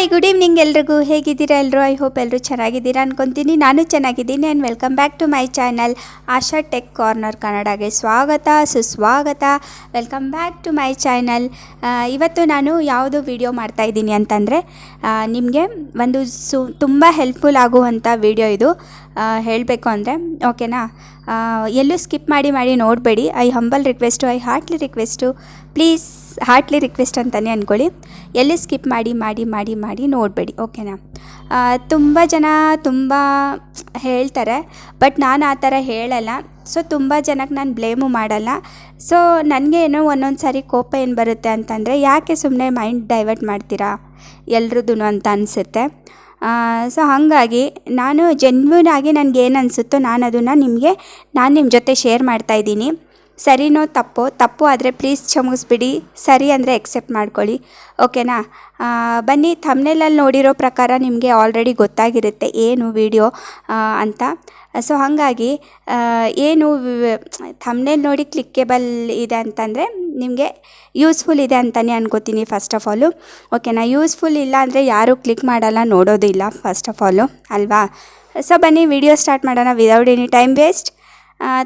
Hi good evening ಎಲ್ರಿಗೂ. ಹೇಗಿದ್ದೀರಾ ಎಲ್ಲರೂ? ಐ ಹೋಪ್ ಎಲ್ಲರೂ ಚೆನ್ನಾಗಿದ್ದೀರಾ ಅನ್ಕೊತೀನಿ. ನಾನು ಚೆನ್ನಾಗಿದ್ದೀನಿ. And welcome back to my channel Asha tech corner ಕನ್ನಡಗೆ ಸ್ವಾಗತ ಸುಸ್ವಾಗತ. Welcome back to my channel. ಇವತ್ತು ನಾನು ಯಾವುದು ವಿಡಿಯೋ ಮಾಡ್ತಾಯಿದ್ದೀನಿ ಅಂತಂದರೆ ನಿಮಗೆ ಒಂದು ತುಂಬ ಹೆಲ್ಪ್ಫುಲ್ ಆಗುವಂಥ ವಿಡಿಯೋ ಇದು ಹೇಳಬೇಕು ಅಂದರೆ, ಓಕೆನಾ? ಎಲ್ಲೂ ಸ್ಕಿಪ್ ಮಾಡಿ ನೋಡಬೇಡಿ. I humble request, I heartly request, please heartly request ಅಂತಲೇ ಅಂದ್ಕೊಳ್ಳಿ. ಎಲ್ಲಿ ಸ್ಕಿಪ್ ಮಾಡಿ ನೋಡಬೇಡಿ, ಓಕೆನಾ? ತುಂಬ ಜನ ತುಂಬ ಹೇಳ್ತಾರೆ, ಬಟ್ ನಾನು ಆ ಥರ ಹೇಳಲ್ಲ. ಸೊ ತುಂಬ ಜನಕ್ಕೆ ನಾನು ಬ್ಲೇಮು ಮಾಡಲ್ಲ. ಸೊ ನನಗೆ ಏನೋ ಒಂದೊಂದು ಸಾರಿ ಕೋಪ ಏನು ಬರುತ್ತೆ ಅಂತಂದರೆ, ಯಾಕೆ ಸುಮ್ಮನೆ ಮೈಂಡ್ ಡೈವರ್ಟ್ ಮಾಡ್ತೀರಾ ಎಲ್ರದ್ದು ಅಂತ ಅನಿಸುತ್ತೆ. ಸೊ ಹಾಗಾಗಿ ನಾನು ಜೆನ್ಯೂನ್ ಆಗಿ ನನಗೇನು ಅನಿಸುತ್ತೋ ನಾನು ಅದನ್ನು ನಾನು ನಿಮ್ಮ ಜೊತೆ ಶೇರ್ ಮಾಡ್ತಾಯಿದ್ದೀನಿ. ಸರಿನೋ ತಪ್ಪು ಆದರೆ ಪ್ಲೀಸ್ ಕ್ಷಮಿಸ್ಬಿಡಿ, ಸರಿ ಅಂದರೆ ಎಕ್ಸೆಪ್ಟ್ ಮಾಡ್ಕೊಳ್ಳಿ, ಓಕೆನಾ? ಬನ್ನಿ, ಥಂಬ್ನೇಲಲ್ಲಿ ನೋಡಿರೋ ಪ್ರಕಾರ ನಿಮಗೆ ಆಲ್ರೆಡಿ ಗೊತ್ತಾಗಿರುತ್ತೆ ಏನು ವಿಡಿಯೋ ಅಂತ. ಸೊ ಹಾಗಾಗಿ ಏನು ಥಂಬ್ನೇಲ್ ನೋಡಿ ಕ್ಲಿಕ್ಕೇಬಲ್ ಇದೆ ಅಂತಂದರೆ ನಿಮಗೆ ಯೂಸ್ಫುಲ್ ಇದೆ ಅಂತಲೇ ಅನ್ಕೋತೀನಿ ಫಸ್ಟ್ ಆಫ್ ಆಲು, ಓಕೆನಾ? ಯೂಸ್ಫುಲ್ ಇಲ್ಲ ಅಂದರೆ ಯಾರೂ ಕ್ಲಿಕ್ ಮಾಡಲ್ಲ, ನೋಡೋದಿಲ್ಲ ಫಸ್ಟ್ ಆಫ್ ಆಲು, ಅಲ್ವಾ? ಸೊ ಬನ್ನಿ ವಿಡಿಯೋ ಸ್ಟಾರ್ಟ್ ಮಾಡೋಣ ವಿದೌಟ್ ಎನಿ ಟೈಮ್ ವೇಸ್ಟ್.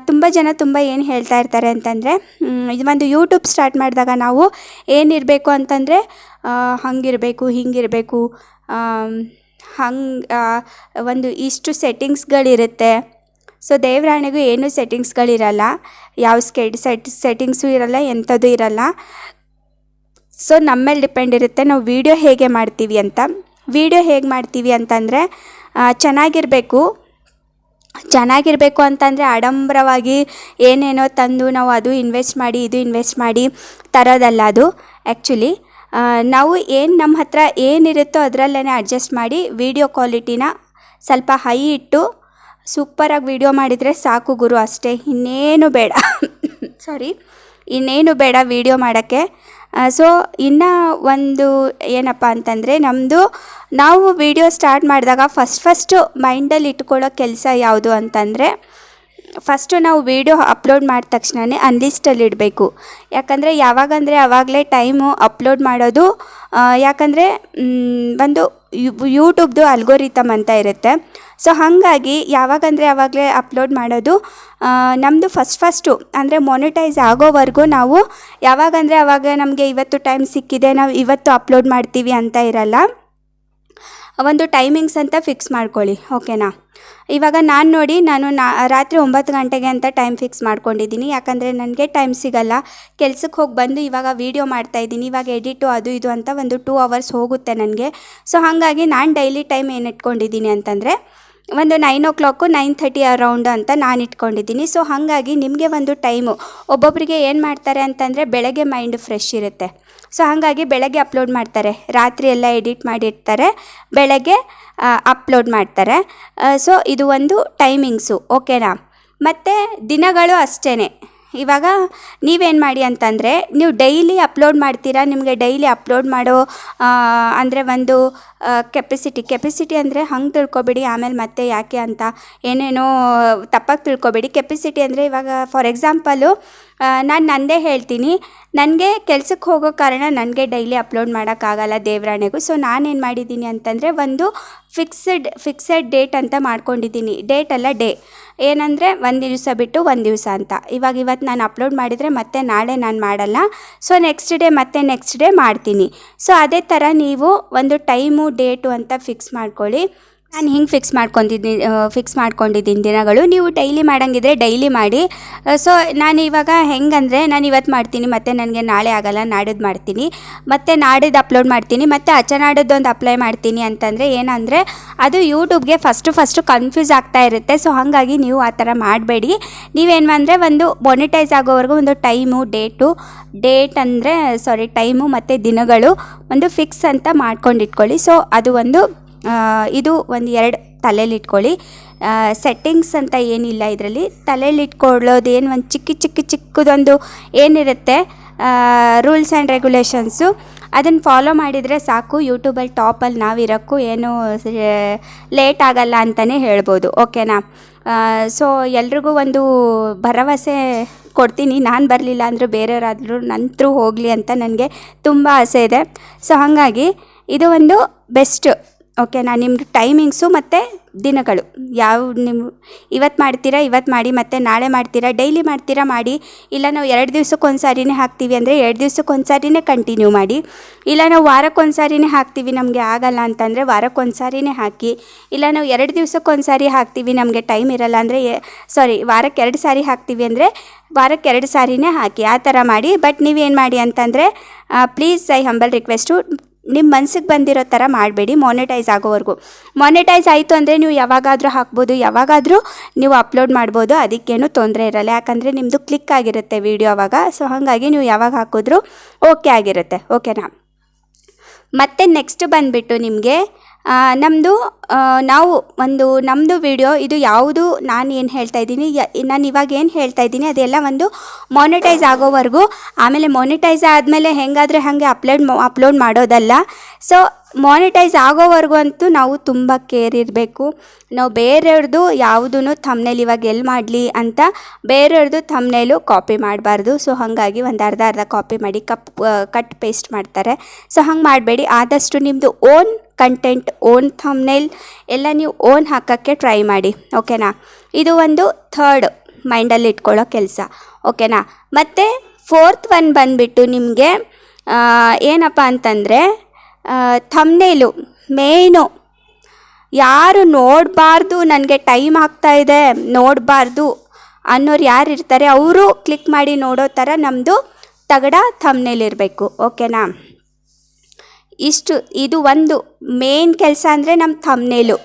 ತುಂಬ ಜನ ಏನು ಹೇಳ್ತಾ ಇರ್ತಾರೆ ಅಂತಂದರೆ, ಇದು ಒಂದು ಯೂಟ್ಯೂಬ್ ಸ್ಟಾರ್ಟ್ ಮಾಡಿದಾಗ ನಾವು ಏನಿರಬೇಕು ಅಂತಂದರೆ ಹಂಗಿರಬೇಕು ಹಿಂಗಿರಬೇಕು, ಒಂದು ಇಷ್ಟು ಸೆಟ್ಟಿಂಗ್ಸ್ಗಳಿರುತ್ತೆ. ಸೊ ದೇವರಾಣೆಗೂ ಏನೂ ಸೆಟ್ಟಿಂಗ್ಸ್ಗಳಿರಲ್ಲ, ಯಾವ ಸೆಟ್ಟಿಂಗ್ಸು ಇರಲ್ಲ, ಎಂಥದ್ದು ಇರಲ್ಲ. ಸೊ ನಮ್ಮ ಮೇಲೆ ಡಿಪೆಂಡ್ ಇರುತ್ತೆ ನಾವು ವೀಡಿಯೋ ಹೇಗೆ ಮಾಡ್ತೀವಿ ಅಂತ. ವೀಡಿಯೋ ಹೇಗೆ ಮಾಡ್ತೀವಿ ಅಂತಂದರೆ ಚೆನ್ನಾಗಿರಬೇಕು ಅಂತಂದರೆ ಆಡಂಬರವಾಗಿ ಏನೇನೋ ತಂದು ನಾವು ಅದು ಇನ್ವೆಸ್ಟ್ ಮಾಡಿ ಇದು ಇನ್ವೆಸ್ಟ್ ಮಾಡಿ ತರೋದಲ್ಲ ಅದು. ಆ್ಯಕ್ಚುಲಿ ನಾವು ನಮ್ಮ ಹತ್ರ ಏನಿರುತ್ತೋ ಅದರಲ್ಲೇ ಅಡ್ಜಸ್ಟ್ ಮಾಡಿ ವೀಡಿಯೋ ಕ್ವಾಲಿಟಿನ ಸ್ವಲ್ಪ ಹೈ ಇಟ್ಟು ಸೂಪರಾಗಿ ವೀಡಿಯೋ ಮಾಡಿದರೆ ಸಾಕು ಗುರು, ಅಷ್ಟೇ, ಇನ್ನೇನು ಬೇಡ ಇನ್ನೇನು ಬೇಡ ವೀಡಿಯೋ ಮಾಡೋಕ್ಕೆ. ಸೊ ಇನ್ನು ಒಂದು ಏನಪ್ಪ ಅಂತಂದರೆ, ನಾವು ವೀಡಿಯೋ ಸ್ಟಾರ್ಟ್ ಮಾಡಿದಾಗ ಫಸ್ಟು ಮೈಂಡಲ್ಲಿ ಇಟ್ಕೊಳ್ಳೋ ಕೆಲಸ ಯಾವುದು ಅಂತಂದರೆ, ಫಸ್ಟು ನಾವು ವೀಡಿಯೋ ಅಪ್ಲೋಡ್ ಮಾಡಿದ ತಕ್ಷಣವೇ ಅನ್ಲಿಸ್ಟಲ್ಲಿ ಇಡಬೇಕು. ಯಾಕಂದರೆ ಯಾವಾಗಂದರೆ ಆವಾಗಲೇ ಟೈಮು ಅಪ್ಲೋಡ್ ಮಾಡೋದು. ಯಾಕಂದರೆ ಒಂದು ಯೂಟ್ಯೂಬ್ದು ಅಲ್ಗೋರಿತಮ್ ಅಂತ ಇರುತ್ತೆ. ಸೊ ಹಾಗಾಗಿ ಯಾವಾಗಂದರೆ ಆವಾಗಲೇ ಅಪ್ಲೋಡ್ ಮಾಡೋದು. ನಮ್ಮದು ಫಸ್ಟು ಅಂದರೆ ಮೊನಿಟೈಸ್ ಆಗೋವರೆಗೂ ನಾವು ಯಾವಾಗಂದರೆ ಆವಾಗ ನಮಗೆ ಇವತ್ತು ಟೈಮ್ ಸಿಕ್ಕಿದೆ ನಾವು ಇವತ್ತು ಅಪ್ಲೋಡ್ ಮಾಡ್ತೀವಿ ಅಂತ ಇರಲ್ಲ. ಒಂದು ಟೈಮಿಂಗ್ಸ್ ಅಂತ ಫಿಕ್ಸ್ ಮಾಡ್ಕೊಳ್ಳಿ, ಓಕೆನಾ? ಇವಾಗ ನಾನು ರಾತ್ರಿ 9 ಗಂಟೆಗೆ ಅಂತ ಟೈಮ್ ಫಿಕ್ಸ್ ಮಾಡ್ಕೊಂಡಿದ್ದೀನಿ. ಯಾಕಂದರೆ ನನಗೆ ಟೈಮ್ ಸಿಗಲ್ಲ, ಕೆಲ್ಸಕ್ಕೆ ಹೋಗಿ ಬಂದು ಇವಾಗ ವೀಡಿಯೋ ಮಾಡ್ತಾಯಿದ್ದೀನಿ, ಇವಾಗ ಎಡಿಟು ಅದು ಇದು ಅಂತ ಒಂದು 2 hours ಹೋಗುತ್ತೆ ನನಗೆ. ಸೊ ಹಾಗಾಗಿ ನಾನು ಡೈಲಿ ಟೈಮ್ ಏನು ಇಟ್ಕೊಂಡಿದ್ದೀನಿ ಅಂತಂದರೆ ಒಂದು 9 o'clock 9:30 ಅರೌಂಡ್ ಅಂತ ನಾನು ಇಟ್ಕೊಂಡಿದ್ದೀನಿ. ಸೊ ಹಾಗಾಗಿ ನಿಮಗೆ ಒಂದು ಟೈಮು, ಒಬ್ಬೊಬ್ಬರಿಗೆ ಏನು ಮಾಡ್ತಾರೆ ಅಂತಂದರೆ ಬೆಳಗ್ಗೆ ಮೈಂಡ್ ಫ್ರೆಶ್ ಇರುತ್ತೆ. ಸೊ ಹಾಗಾಗಿ ಬೆಳಗ್ಗೆ ಅಪ್ಲೋಡ್ ಮಾಡ್ತಾರೆ, ರಾತ್ರಿ ಎಲ್ಲ ಎಡಿಟ್ ಮಾಡಿರ್ತಾರೆ, ಬೆಳಗ್ಗೆ ಅಪ್ಲೋಡ್ ಮಾಡ್ತಾರೆ. ಸೊ ಇದು ಒಂದು ಟೈಮಿಂಗ್ಸು, ಓಕೆನಾ? ಮತ್ತು ದಿನಗಳು ಅಷ್ಟೇ. ಇವಾಗ ನೀವೇನು ಮಾಡಿ ಅಂತಂದರೆ, ನೀವು ಡೈಲಿ ಅಪ್ಲೋಡ್ ಮಾಡ್ತೀರಾ, ನಿಮಗೆ ಡೈಲಿ ಅಪ್ಲೋಡ್ ಮಾಡೋ ಅಂದರೆ ಒಂದು ಕೆಪಾಸಿಟಿ ಅಂದರೆ ಹಂಗೆ ತಿಳ್ಕೊಬೇಡಿ, ಆಮೇಲೆ ಮತ್ತೆ ಯಾಕೆ ಅಂತ ಏನೇನೋ ತಪ್ಪಾಗಿ ತಿಳ್ಕೊಬೇಡಿ. ಕೆಪಾಸಿಟಿ ಅಂದರೆ ಇವಾಗ ಫಾರ್ ಎಕ್ಸಾಂಪಲು ನಾನು ನಂದೇ ಹೇಳ್ತೀನಿ, ನನಗೆ ಕೆಲ್ಸಕ್ಕೆ ಹೋಗೋ ಕಾರಣ ನನಗೆ ಡೈಲಿ ಅಪ್ಲೋಡ್ ಮಾಡೋಕ್ಕಾಗಲ್ಲ ದೇವರಾಣೆಗೂ. ಸೊ ನಾನೇನು ಮಾಡಿದ್ದೀನಿ ಅಂತಂದರೆ ಒಂದು ಫಿಕ್ಸೆಡ್ ಡೇಟ್ ಅಂತ ಮಾಡ್ಕೊಂಡಿದ್ದೀನಿ. ಡೇಟ್ ಅಲ್ಲ, ಡೇ ಏನಂದರೆ ಒಂದು ದಿವಸ ಬಿಟ್ಟು ಒಂದು ದಿವಸ ಅಂತ. ಇವತ್ತು ನಾನು ಅಪ್ಲೋಡ್ ಮಾಡಿದರೆ ಮತ್ತೆ ನಾಳೆ ನಾನು ಮಾಡಲ್ಲ. ಸೊ ನೆಕ್ಸ್ಟ್ ಡೇ ಮಾಡ್ತೀನಿ. ಸೊ ಅದೇ ಥರ ನೀವು ಒಂದು ಟೈಮು ಡೇಟು ಅಂತ ಫಿಕ್ಸ್ ಮಾಡ್ಕೊಳ್ಳಿ. ನಾನು ಹಿಂಗೆ ಫಿಕ್ಸ್ ಮಾಡ್ಕೊಂಡಿದ್ದೀನಿ ದಿನಗಳು. ನೀವು ಡೈಲಿ ಮಾಡೋಂಗಿದ್ರೆ ಡೈಲಿ ಮಾಡಿ. ಸೊ ನಾನು ಇವಾಗ ಹೆಂಗಂದರೆ, ನಾನು ಇವತ್ತು ಮಾಡ್ತೀನಿ, ಮತ್ತು ನನಗೆ ನಾಳೆ ಆಗೋಲ್ಲ, ನಾಡಿದ್ದು ಮಾಡ್ತೀನಿ, ಮತ್ತು ನಾಡಿದ್ದು ಅಪ್ಲೋಡ್ ಮಾಡ್ತೀನಿ, ಮತ್ತು ನಾಡಿದ್ದೊಂದು ಅಪ್ಲೈ ಮಾಡ್ತೀನಿ ಅಂತಂದರೆ ಏನಂದರೆ ಅದು ಯೂಟ್ಯೂಬ್ಗೆ ಫಸ್ಟು ಕನ್ಫ್ಯೂಸ್ ಆಗ್ತಾ ಇರುತ್ತೆ. ಸೊ ಹಾಗಾಗಿ ನೀವು ಆ ಥರ ಮಾಡಬೇಡಿ. ನೀವೇನು ಅಂದರೆ ಒಂದು ಮೊನಿಟೈಸ್ ಆಗೋವರೆಗೂ ಒಂದು ಟೈಮು ಮತ್ತು ದಿನಗಳು ಒಂದು ಫಿಕ್ಸ್ ಅಂತ ಮಾಡ್ಕೊಂಡಿಟ್ಕೊಳ್ಳಿ. ಸೊ ಅದು ಇದು ಒಂದು 2 ತಲೆಯಲ್ಲಿ ಇಟ್ಕೊಳ್ಳಿ. ಸೆಟ್ಟಿಂಗ್ಸ್ ಅಂತ ಏನಿಲ್ಲ ಇದರಲ್ಲಿ. ತಲೆಯಲ್ಲಿ ಇಟ್ಕೊಳ್ಳೋದೇನು ಒಂದು ಚಿಕ್ಕದೊಂದು ಏನಿರುತ್ತೆ ರೂಲ್ಸ್ ಆ್ಯಂಡ್ ರೆಗ್ಯುಲೇಷನ್ಸು, ಅದನ್ನು ಫಾಲೋ ಮಾಡಿದರೆ ಸಾಕು. ಯೂಟ್ಯೂಬಲ್ಲಿ ಟಾಪಲ್ಲಿ ನಾವಿರೋಕ್ಕೂ ಏನೂ ಲೇಟ್ ಆಗಲ್ಲ ಅಂತಲೇ ಹೇಳ್ಬೋದು, ಓಕೆನಾ? ಸೊ ಎಲ್ರಿಗೂ ಒಂದು ಭರವಸೆ ಕೊಡ್ತೀನಿ, ನಾನು ಬರಲಿಲ್ಲ ಅಂದರೂ ಬೇರೆಯವರಾದರೂ ನನ್ನ ಥ್ರೂ ಹೋಗಲಿ ಅಂತ ನನಗೆ ತುಂಬ ಆಸೆ ಇದೆ. ಸೊ ಹಾಗಾಗಿ ಇದು ಒಂದು ಬೆಸ್ಟ್. ಓಕೆನಾ, ನಿಮ್ಮದು ಟೈಮಿಂಗ್ಸು ಮತ್ತು ದಿನಗಳು ಯಾವ ನೀವು ಇವತ್ತು ಮಾಡ್ತೀರಾ ಇವತ್ತು ಮಾಡಿ, ಮತ್ತು ನಾಳೆ ಮಾಡ್ತೀರಾ ಡೈಲಿ ಮಾಡ್ತೀರಾ ಮಾಡಿ, ಇಲ್ಲ ನಾವು 2 ದಿವ್ಸಕ್ಕೆ ಸಾರಿನೇ ಹಾಕ್ತೀವಿ ಅಂದರೆ 2 ದಿವ್ಸಕ್ಕೆ ಸಾರಿನೇ ಕಂಟಿನ್ಯೂ ಮಾಡಿ, ಇಲ್ಲ ನಾವು ವಾರಕ್ಕೆ ಸಾರಿನೇ ಹಾಕ್ತೀವಿ ನಮಗೆ ಆಗಲ್ಲ ಅಂತಂದರೆ ವಾರಕ್ಕೆ ಸಾರಿನೇ ಹಾಕಿ, ಇಲ್ಲ ನಾವು 2 ದಿವ್ಸಕ್ಕೆ ಸಾರಿ ಹಾಕ್ತೀವಿ ನಮಗೆ ಟೈಮ್ ಇರಲ್ಲ ಅಂದರೆ ವಾರಕ್ಕೆ 2 ಸಾರಿ ಹಾಕ್ತೀವಿ ಅಂದರೆ ವಾರಕ್ಕೆ 2 ಸಾರಿನೇ ಹಾಕಿ, ಆ ಥರ ಮಾಡಿ. ಬಟ್ ನೀವೇನು ಮಾಡಿ ಅಂತಂದರೆ ಪ್ಲೀಸ್ ಐ ಹಂಬಲ್ ರಿಕ್ವೆಸ್ಟು, ನಿಮ್ಮ ಮನ್ಸಿಗೆ ಬಂದಿರೋ ಥರ ಮಾಡಬೇಡಿ ಮಾನಿಟೈಸ್ ಆಗೋವರೆಗೂ. ಮಾನಿಟೈಸ್ ಆಯಿತು ಅಂದರೆ ನೀವು ಯಾವಾಗಾದರೂ ಹಾಕ್ಬೋದು, ಯಾವಾಗಾದರೂ ನೀವು ಅಪ್ಲೋಡ್ ಮಾಡ್ಬೋದು, ಅದಕ್ಕೇನು ತೊಂದರೆ ಇರಲ್ಲ. ಯಾಕಂದರೆ ನಿಮ್ಮದು ಕ್ಲಿಕ್ ಆಗಿರುತ್ತೆ ವೀಡಿಯೋ ಆವಾಗ. ಸೊ ಹಾಗಾಗಿ ನೀವು ಯಾವಾಗ ಹಾಕಿದ್ರೂ ಓಕೆ ಆಗಿರುತ್ತೆ. ಓಕೆನಾ. ಮತ್ತು ನೆಕ್ಸ್ಟ್ ಬಂದುಬಿಟ್ಟು ನಿಮಗೆ ನಮ್ಮದು ವಿಡಿಯೋ ಇದು ಯಾವುದು, ನಾನು ಏನು ಹೇಳ್ತಾ ಇದ್ದೀನಿ, ನಾನು ಇವಾಗ ಏನು ಹೇಳ್ತಾ ಇದ್ದೀನಿ ಅದೆಲ್ಲ ಒಂದು ಮಾನಿಟೈಸ್ ಆಗೋವರೆಗೂ. ಆಮೇಲೆ ಮಾನಿಟೈಸ್ ಆದಮೇಲೆ ಹೆಂಗಾದರೆ ಹಾಗೆ ಅಪ್ಲೋಡ್ ಮಾಡೋದಲ್ಲ. ಸೊ ಮಾನಿಟೈಸ್ ಆಗೋವರೆಗೂ ಅಂತೂ ನಾವು ತುಂಬ ಕೇರ್ ಇರಬೇಕು. ನಾವು ಬೇರೆಯವ್ರದ್ದು ಯಾವುದೂ ಥಂಬ್ನೇಲ್ ಇವಾಗ ಎಲ್ಲಿ ಮಾಡಲಿ ಅಂತ ಬೇರೆಯವ್ರದ್ದು ಥಂಬ್ನೇಲು ಕಾಪಿ ಮಾಡಬಾರ್ದು. ಸೊ ಹಾಗಾಗಿ ಒಂದು ಅರ್ಧ ಕಾಪಿ ಮಾಡಿ ಕಟ್ ಪೇಸ್ಟ್ ಮಾಡ್ತಾರೆ. ಸೊ ಹಂಗೆ ಮಾಡಬೇಡಿ. ಆದಷ್ಟು ನಿಮ್ಮದು ಓನ್ ಕಂಟೆಂಟ್, ಓನ್ ಥಂಬ್ನೇಲ್ ಎಲ್ಲ ನೀವು ಓನ್ ಹಾಕೋಕ್ಕೆ ಟ್ರೈ ಮಾಡಿ. ಓಕೆನಾ. ಇದು ಒಂದು ಥರ್ಡ್ ಮೈಂಡಲ್ಲಿ ಇಟ್ಕೊಳ್ಳೋ ಕೆಲಸ. ಓಕೆನಾ. ಮತ್ತು 4th ಒನ್ ಬಂದುಬಿಟ್ಟು ನಿಮಗೆ ಏನಪ್ಪ ಅಂತಂದರೆ ಥಂಬ್ನೇಲು ಮೇಯ್ನು. ಯಾರು ನೋಡಬಾರ್ದು, ನನಗೆ ಟೈಮ್ ಆಗ್ತಾಯಿದೆ ನೋಡಬಾರ್ದು ಅನ್ನೋರು ಯಾರು ಇರ್ತಾರೆ ಅವರು ಕ್ಲಿಕ್ ಮಾಡಿ ನೋಡೋ ಥರ ನಮ್ಮದು ತಗಡ ಥಂಬ್ನೇಲ್ ಇರಬೇಕು. ಓಕೆನಾ. ಇದು ಒಂದು ಮೇನ್ ಕೆಲಸ ಅಂದರೆ ನಮ್ಮ ಥಂಬ್ನೇಲು.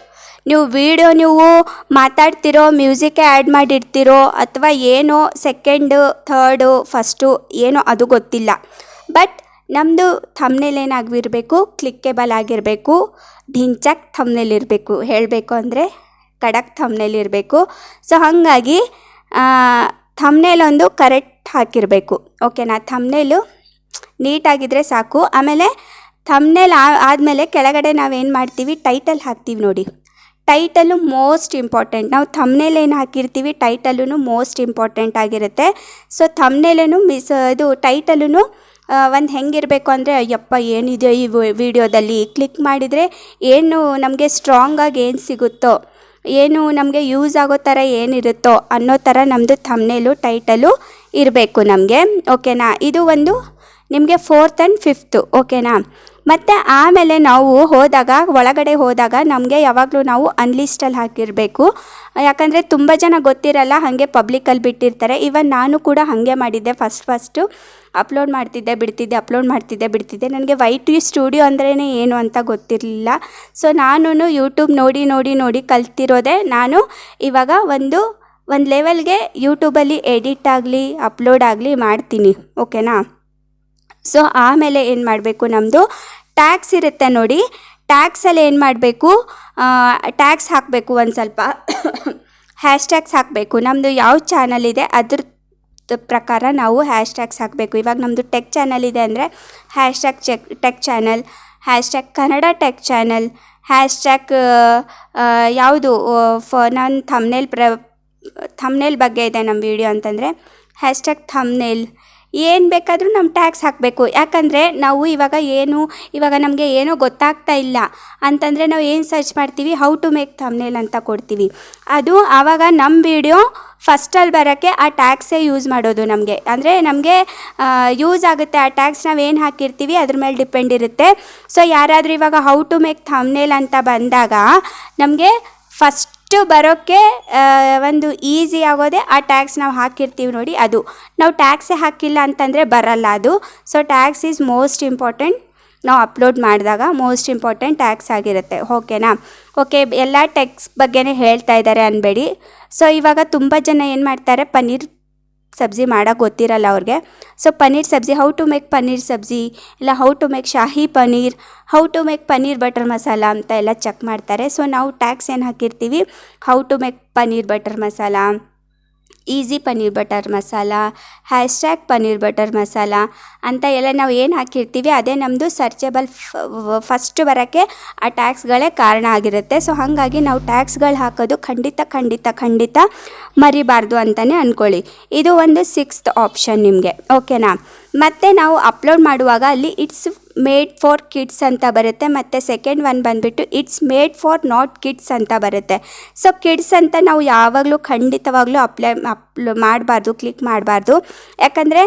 ನೀವು ಮಾತಾಡ್ತಿರೋ ಮ್ಯೂಸಿಕ್ ಆ್ಯಡ್ ಮಾಡಿರ್ತಿರೋ ಅಥವಾ ಏನೋ ಸೆಕೆಂಡು ಥರ್ಡು ಫಸ್ಟು ಏನೋ ಅದು ಗೊತ್ತಿಲ್ಲ, ಬಟ್ ನಮ್ಮದು ಥಂಬ್ನೇಲ್ ಏನಾಗಿರಬೇಕು, ಕ್ಲಿಕ್ಕೇಬಲ್ ಆಗಿರಬೇಕು, ಢಿಂಚಕ್ ಥಂಬ್ನೇಲ್ ಇರಬೇಕು. ಹೇಳಬೇಕು ಅಂದರೆ ಖಡಕ್ ಥಂಬ್ನೇಲ್ ಇರಬೇಕು. ಸೊ ಹಾಗಾಗಿ ಥಂಬ್ನೇಲ್ ಒಂದು ಕರೆಕ್ಟ್ ಹಾಕಿರಬೇಕು. ಓಕೆನಾ. ಥಂಬ್ನೇಲು ನೀಟಾಗಿದ್ದರೆ ಸಾಕು. ಆಮೇಲೆ ಥಂಬ್ನೇಲ್ ಆದಮೇಲೆ ಕೆಳಗಡೆ ನಾವೇನು ಮಾಡ್ತೀವಿ, ಟೈಟಲ್ ಹಾಕ್ತೀವಿ ನೋಡಿ. Title most important. ನಾವು ಥಂಬ್ನೇಲ್ ಏನು ಹಾಕಿರ್ತೀವಿ ಟೈಟಲ್ಲೂ ಮೋಸ್ಟ್ ಇಂಪಾರ್ಟೆಂಟ್ ಆಗಿರುತ್ತೆ. ಸೊ ಥಂಬ್ನೇಲೂ ಇದು ಟೈಟಲ್ಲೂ ಒಂದು ಹೆಂಗಿರಬೇಕು ಅಂದರೆ, ಅಯ್ಯಪ್ಪ ಏನಿದೆಯೋ ಈ ವಿಡಿಯೋದಲ್ಲಿ, ಕ್ಲಿಕ್ ಮಾಡಿದರೆ ಏನು ನಮಗೆ ಸ್ಟ್ರಾಂಗಾಗಿ ಏನು ಸಿಗುತ್ತೋ, ಏನು ನಮಗೆ ಯೂಸ್ ಆಗೋ ಥರ ಏನಿರುತ್ತೋ ಅನ್ನೋ ಥರ ನಮ್ಮದು ಥಂಬ್ನೇಲು ಟೈಟಲು ಇರಬೇಕು ನಮಗೆ. ಓಕೆನಾ. ಇದು ಒಂದು ನಿಮಗೆ 4th and 5th. ಓಕೆನಾ. ಮತ್ತು ಆಮೇಲೆ ನಾವು ಒಳಗಡೆ ಹೋದಾಗ ನಮಗೆ ಯಾವಾಗಲೂ ನಾವು ಅನ್ಲಿಸ್ಟಲ್ಲಿ ಹಾಕಿರಬೇಕು. ಯಾಕಂದರೆ ತುಂಬ ಜನ ಗೊತ್ತಿರಲ್ಲ, ಹಾಗೆ ಪಬ್ಲಿಕಲ್ಲಿ ಬಿಟ್ಟಿರ್ತಾರೆ. ಇವನ್ ನಾನು ಕೂಡ ಹಾಗೆ ಮಾಡಿದ್ದೆ. ಫಸ್ಟು ಅಪ್ಲೋಡ್ ಮಾಡ್ತಿದ್ದೆ ಬಿಡ್ತಿದ್ದೆ. ನನಗೆ YT ಸ್ಟುಡಿಯೋ ಅಂದ್ರೇ ಏನು ಅಂತ ಗೊತ್ತಿರಲಿಲ್ಲ. ಸೊ ನಾನು ಯೂಟ್ಯೂಬ್ ನೋಡಿ ಕಲ್ತಿರೋದೆ. ನಾನು ಇವಾಗ ಒಂದು ಲೆವೆಲ್ಗೆ ಯೂಟ್ಯೂಬಲ್ಲಿ ಎಡಿಟ್ ಆಗಲಿ ಅಪ್ಲೋಡ್ ಆಗಲಿ ಮಾಡ್ತೀನಿ. ಓಕೆನಾ. ಸೊ ಆಮೇಲೆ ಏನು ಮಾಡಬೇಕು, ನಮ್ಮದು ಟ್ಯಾಗ್ಸ್ ಇರುತ್ತೆ ನೋಡಿ. ಟ್ಯಾಗ್ಸಲ್ಲಿ ಏನು ಮಾಡಬೇಕು, ಟ್ಯಾಗ್ಸ್ ಹಾಕಬೇಕು. ಒಂದು ಸ್ವಲ್ಪ ಹ್ಯಾಶ್ಟ್ಯಾಗ್ಸ್ ಹಾಕಬೇಕು. ನಮ್ಮದು ಯಾವ ಚಾನಲ್ ಇದೆ ಅದ್ರ ಪ್ರಕಾರ ನಾವು ಹ್ಯಾಶ್ಟ್ಯಾಗ್ಸ್ ಹಾಕಬೇಕು. ಇವಾಗ ನಮ್ಮದು ಟೆಕ್ ಚಾನಲ್ ಇದೆ ಅಂದರೆ hashtag tech channel, hashtag Kannada tech channel, hashtag ಯಾವುದು ನನ್ನ ಥಂಬ್ನೇಲ್ ಬಗ್ಗೆ ಇದೆ ನಮ್ಮ ವಿಡಿಯೋ ಅಂತಂದರೆ ಹ್ಯಾಶ್ಟ್ಯಾಗ್ ಥಂಬ್ನೇಲ್. ಏನು ಬೇಕಾದರೂ ನಮ್ಮ ಟ್ಯಾಗ್ಸ್ ಹಾಕಬೇಕು. ಯಾಕಂದರೆ ನಾವು ಇವಾಗ ನಮಗೆ ಏನೋ ಗೊತ್ತಾಗ್ತಾ ಇಲ್ಲ ಅಂತಂದರೆ ನಾವು ಏನು ಸರ್ಚ್ ಮಾಡ್ತೀವಿ, ಹೌ ಟು ಮೇಕ್ ಥಂಬ್ನೇಲ್ ಅಂತ ಕೊಡ್ತೀವಿ. ಅದು ಆವಾಗ ನಮ್ಮ ವಿಡಿಯೋ ಫಸ್ಟಲ್ಲಿ ಬರೋಕ್ಕೆ ಆ ಟ್ಯಾಗ್ಸೇ ಯೂಸ್ ಮಾಡೋದು ನಮಗೆ. ಅಂದರೆ ನಮಗೆ ಯೂಸ್ ಆಗುತ್ತೆ. ಆ ಟ್ಯಾಗ್ಸ್ ನಾವು ಏನು ಹಾಕಿರ್ತೀವಿ ಅದ್ರ ಮೇಲೆ ಡಿಪೆಂಡ್ ಇರುತ್ತೆ. ಸೊ ಯಾರಾದರೂ ಇವಾಗ ಹೌ ಟು ಮೇಕ್ ಥಂಬ್ನೇಲ್ ಅಂತ ಬಂದಾಗ ನಮಗೆ ಫಸ್ಟ್ ಬರೋಕ್ಕೆ ಒಂದು ಈಸಿ ಆಗೋದೇ ಆ ಟ್ಯಾಗ್ಸ್ ನಾವು ಹಾಕಿರ್ತೀವಿ ನೋಡಿ, ಅದು. ನಾವು ಟ್ಯಾಗ್ಸೇ ಹಾಕಿಲ್ಲ ಅಂತಂದರೆ ಬರಲ್ಲ ಅದು. So tags is most important. ನಾವು ಅಪ್ಲೋಡ್ ಮಾಡಿದಾಗ ಮೋಸ್ಟ್ ಇಂಪಾರ್ಟೆಂಟ್ ಟ್ಯಾಗ್ಸ್ ಆಗಿರುತ್ತೆ. ಓಕೆನಾ. ಓಕೆ, ಎಲ್ಲ ಟೆಕ್ಸ್ ಬಗ್ಗೆನೇ ಹೇಳ್ತಾ ಇದ್ದಾರೆ ಅನ್ಬೇಡಿ. ಸೊ ಇವಾಗ ತುಂಬ ಜನ ಏನು ಮಾಡ್ತಾರೆ, ಪನ್ನೀರ್ ಸಬ್ಜಿ ಮಾಡೋಕ್ಕೆ ಗೊತ್ತಿರಲ್ಲ ಅವ್ರಿಗೆ. So paneer sabzi, how to make paneer sabzi, ಇಲ್ಲ how to make shahi paneer, how to make paneer butter masala ಅಂತ ಎಲ್ಲ ಚೆಕ್ ಮಾಡ್ತಾರೆ. ಸೊ ನಾವು ಟ್ಯಾಗ್ಸ್ ಏನು ಹಾಕಿರ್ತೀವಿ, how to make paneer butter masala, easy paneer butter masala, hashtag paneer butter masala ಅಂತ ಎಲ್ಲ ನಾವು ಏನು ಹಾಕಿರ್ತೀವಿ ಅದೇ ನಮ್ಮದು ಸರ್ಚೇಬಲ್ ಫಸ್ಟ್ ಬರೋಕ್ಕೆ ಆ ಟ್ಯಾಗ್ಸ್ಗಳೇ ಕಾರಣ ಆಗಿರುತ್ತೆ. ಸೊ ಹಾಗಾಗಿ ನಾವು ಟ್ಯಾಗ್ಸ್ಗಳು ಹಾಕೋದು ಖಂಡಿತ ಮರಿಬಾರ್ದು ಅಂತಲೇ ಅಂದ್ಕೊಳ್ಳಿ. ಇದು ಒಂದು 6th ಆಪ್ಷನ್ ನಿಮಗೆ. ಓಕೆನಾ. ಮತ್ತು ನಾವು ಅಪ್ಲೋಡ್ ಮಾಡುವಾಗ ಅಲ್ಲಿ ಇಟ್ಸ್ ಮೇಡ್ ಫಾರ್ ಕಿಡ್ಸ್ ಅಂತ ಬರುತ್ತೆ, ಮತ್ತು ಸೆಕೆಂಡ್ ಒನ್ ಬಂದುಬಿಟ್ಟು it's made for not kids ಅಂತ ಬರುತ್ತೆ. ಸೊ ಕಿಡ್ಸ್ ಅಂತ ನಾವು ಯಾವಾಗಲೂ ಖಂಡಿತವಾಗ್ಲೂ ಮಾಡಬಾರ್ದು, ಕ್ಲಿಕ್ ಮಾಡಬಾರ್ದು. ಯಾಕಂದರೆ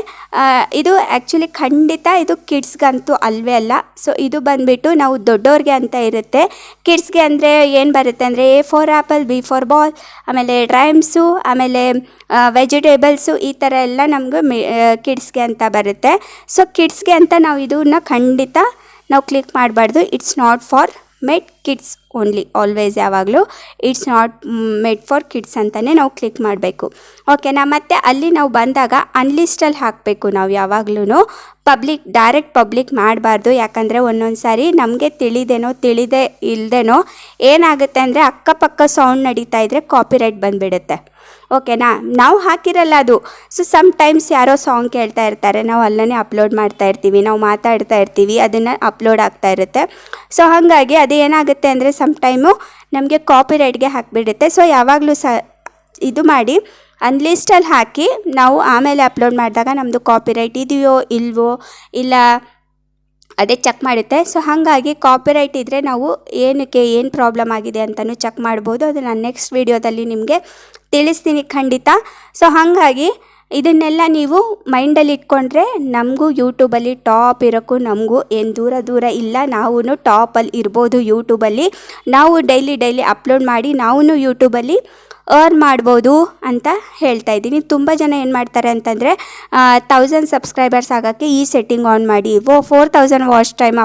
ಇದು ಆ್ಯಕ್ಚುಲಿ ಖಂಡಿತ ಇದು ಕಿಡ್ಸ್ಗಂತೂ ಅಲ್ವೇ ಅಲ್ಲ. ಸೊ ಇದು ಬಂದುಬಿಟ್ಟು ನಾವು ದೊಡ್ಡವ್ರಿಗೆ ಅಂತ ಇರುತ್ತೆ. ಕಿಡ್ಸ್ಗೆ ಅಂದರೆ ಏನು ಬರುತ್ತೆ ಅಂದರೆ A for apple, B for ball, ಆಮೇಲೆ ರೈಮ್ಸು, ಆಮೇಲೆ ವೆಜಿಟೇಬಲ್ಸು, ಈ ಥರ ಎಲ್ಲ ನಮಗೂ ಕಿಡ್ಸ್ಗೆ ಅಂತ ಬರುತ್ತೆ. ಸೊ ಕಿಡ್ಸ್ಗೆ ಅಂತ ನಾವು ಇದನ್ನ ಖಂಡಿತ ನಾವು ಕ್ಲಿಕ್ ಮಾಡಬಾರ್ದು. It's not for made kids only, always ಯಾವಾಗಲೂ it's not made for kids ಅಂತಲೇ ನಾವು ಕ್ಲಿಕ್ ಮಾಡಬೇಕು. ಓಕೆನಾ. ಮತ್ತು ಅಲ್ಲಿ ನಾವು ಬಂದಾಗ ಅನ್ಲಿಸ್ಟಲ್ಲಿ ಹಾಕಬೇಕು ನಾವು ಯಾವಾಗ್ಲೂ. ಡೈರೆಕ್ಟ್ ಪಬ್ಲಿಕ್ ಮಾಡಬಾರ್ದು. ಯಾಕಂದರೆ ಒಂದೊಂದು ಸಾರಿ ನಮಗೆ ತಿಳಿದೇ ಇಲ್ಲದೇನೋ ಏನಾಗುತ್ತೆ ಅಂದರೆ ಅಕ್ಕಪಕ್ಕ ಸೌಂಡ್ ನಡೀತಾ ಇದ್ದರೆ ಕಾಪಿರೈಟ್ ಬಂದುಬಿಡುತ್ತೆ. ಓಕೆನಾ. ನಾವು ಹಾಕಿರಲ್ಲ ಅದು. ಸೊ ಸಮ್ಟೈಮ್ಸ್ ಯಾರೋ ಸಾಂಗ್ ಕೇಳ್ತಾ ಇರ್ತಾರೆ, ನಾವು ಅಲ್ಲೇ ಅಪ್ಲೋಡ್ ಮಾಡ್ತಾ ಇರ್ತೀವಿ, ನಾವು ಮಾತಾಡ್ತಾ ಇರ್ತೀವಿ, ಅದನ್ನು ಅಪ್ಲೋಡ್ ಆಗ್ತಾ ಇರುತ್ತೆ. ಸೊ ಹಾಗಾಗಿ ಅದು ಏನಾಗುತ್ತೆ ಅಂದರೆ ಸಮ್ಟೈಮು ನಮಗೆ ಕಾಪಿರೈಟ್ಗೆ ಹಾಕಿಬಿಡುತ್ತೆ. ಸೊ ಯಾವಾಗಲೂ ಇದು ಮಾಡಿ ಅನ್ಲಿಸ್ಟಲ್ಲಿ ಹಾಕಿ ನಾವು ಆಮೇಲೆ ಅಪ್ಲೋಡ್ ಮಾಡಿದಾಗ ನಮ್ಮದು ಕಾಪಿರೈಟ್ ಇದೆಯೋ ಇಲ್ವೋ ಇಲ್ಲ ಅದೇ ಚೆಕ್ ಮಾಡುತ್ತೆ. ಸೊ ಹಾಗಾಗಿ ಕಾಪಿರೈಟ್ ಇದ್ದರೆ ನಾವು ಏನು ಪ್ರಾಬ್ಲಮ್ ಆಗಿದೆ ಅಂತಲೂ ಚೆಕ್ ಮಾಡ್ಬೋದು. ಅದು ನಾನು ನೆಕ್ಸ್ಟ್ ವೀಡಿಯೋದಲ್ಲಿ ನಿಮಗೆ ತಿಳಿಸ್ತೀನಿ ಖಂಡಿತ. ಸೊ ಹಾಗಾಗಿ ಇದನ್ನೆಲ್ಲ ನೀವು ಮೈಂಡಲ್ಲಿ ಇಟ್ಕೊಂಡ್ರೆ ನಮಗೂ ಯೂಟ್ಯೂಬಲ್ಲಿ ಟಾಪ್ ಇರೋಕ್ಕೂ ನಮಗೂ ಏನು ದೂರ ಇಲ್ಲ. ನಾವು ಟಾಪಲ್ಲಿ ಇರ್ಬೋದು ಯೂಟ್ಯೂಬಲ್ಲಿ. ನಾವು ಡೈಲಿ ಅಪ್ಲೋಡ್ ಮಾಡಿ ನಾವು ಯೂಟ್ಯೂಬಲ್ಲಿ ಅರ್ನ್ ಮಾಡ್ಬೋದು ಅಂತ ಹೇಳ್ತಾ ಇದ್ದೀನಿ. ತುಂಬ ಜನ ಏನು ಮಾಡ್ತಾರೆ ಅಂತಂದರೆ 1000 ಸಬ್ಸ್ಕ್ರೈಬರ್ಸ್ ಆಗೋಕ್ಕೆ ಈ ಸೆಟ್ಟಿಂಗ್ ಆನ್ ಮಾಡಿ, 4000 ವಾಚ್ ಟೈಮ್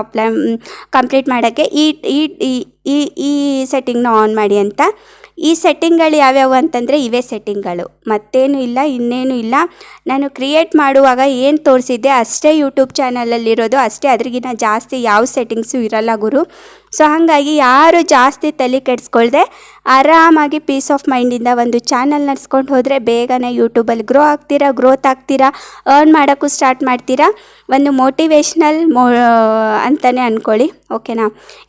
ಕಂಪ್ಲೀಟ್ ಮಾಡೋಕ್ಕೆ ಈ ಸೆಟ್ಟಿಂಗ್ನ ಆನ್ ಮಾಡಿ ಅಂತ. ಈ ಸೆಟ್ಟಿಂಗ್ಗಳು ಯಾವ್ಯಾವು ಅಂತಂದರೆ ಇವೇ ಸೆಟ್ಟಿಂಗ್ಗಳು, ಮತ್ತೇನು ಇಲ್ಲ, ಇನ್ನೇನು ಇಲ್ಲ. ನಾನು ಕ್ರಿಯೇಟ್ ಮಾಡುವಾಗ ಏನು ತೋರಿಸಿದ್ದೆ ಅಷ್ಟೇ ಯೂಟ್ಯೂಬ್ ಚಾನಲಲ್ಲಿರೋದು ಅಷ್ಟೇ, ಅದ್ರಿಗಿಂತ ಜಾಸ್ತಿ ಯಾವ ಸೆಟ್ಟಿಂಗ್ಸು ಇರಲ್ಲ ಗುರು. ಸೊ ಹಾಗಾಗಿ ಯಾರು ಜಾಸ್ತಿ ತಲೆ ಕೆಡಿಸ್ಕೊಳ್ದೆ ಆರಾಮಾಗಿ ಪೀಸ್ ಆಫ್ ಮೈಂಡಿಂದ ಒಂದು ಚಾನಲ್ ನಡೆಸ್ಕೊಂಡು ಹೋದರೆ ಬೇಗನೆ ಯೂಟ್ಯೂಬಲ್ಲಿ ಗ್ರೋತ್ ಆಗ್ತೀರಾ, ಅರ್ನ್ ಮಾಡೋಕ್ಕೂ ಸ್ಟಾರ್ಟ್ ಮಾಡ್ತೀರಾ. ಒಂದು ಮೋಟಿವೇಶ್ನಲ್ ಅಂತಲೇ ಅಂದ್ಕೊಳ್ಳಿ. ಓಕೆನಾ.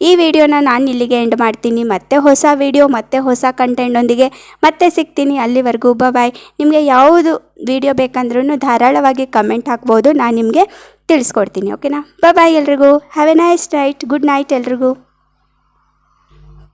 ಈ ವಿಡಿಯೋನ ನಾನು ಇಲ್ಲಿಗೆ ಎಂಡ್ ಮಾಡ್ತೀನಿ. ಮತ್ತೆ ಹೊಸ ವಿಡಿಯೋ ಮತ್ತೆ ಹೊಸ ಕಂಟೆಂಟೊಂದಿಗೆ ಮತ್ತೆ ಸಿಗ್ತೀನಿ. ಅಲ್ಲಿವರೆಗೂ ಬಾಯ್. ನಿಮಗೆ ಯಾವುದು ವಿಡಿಯೋ ಬೇಕಂದ್ರೂ ಧಾರಾಳವಾಗಿ ಕಮೆಂಟ್ ಹಾಕ್ಬೋದು, ನಾನು ನಿಮಗೆ ತಿಳಿಸ್ಕೊಡ್ತೀನಿ. ಓಕೆನಾ. ಬಾಯ್ ಎಲ್ರಿಗೂ. Have A nice night. Good night ಎಲ್ರಿಗೂ.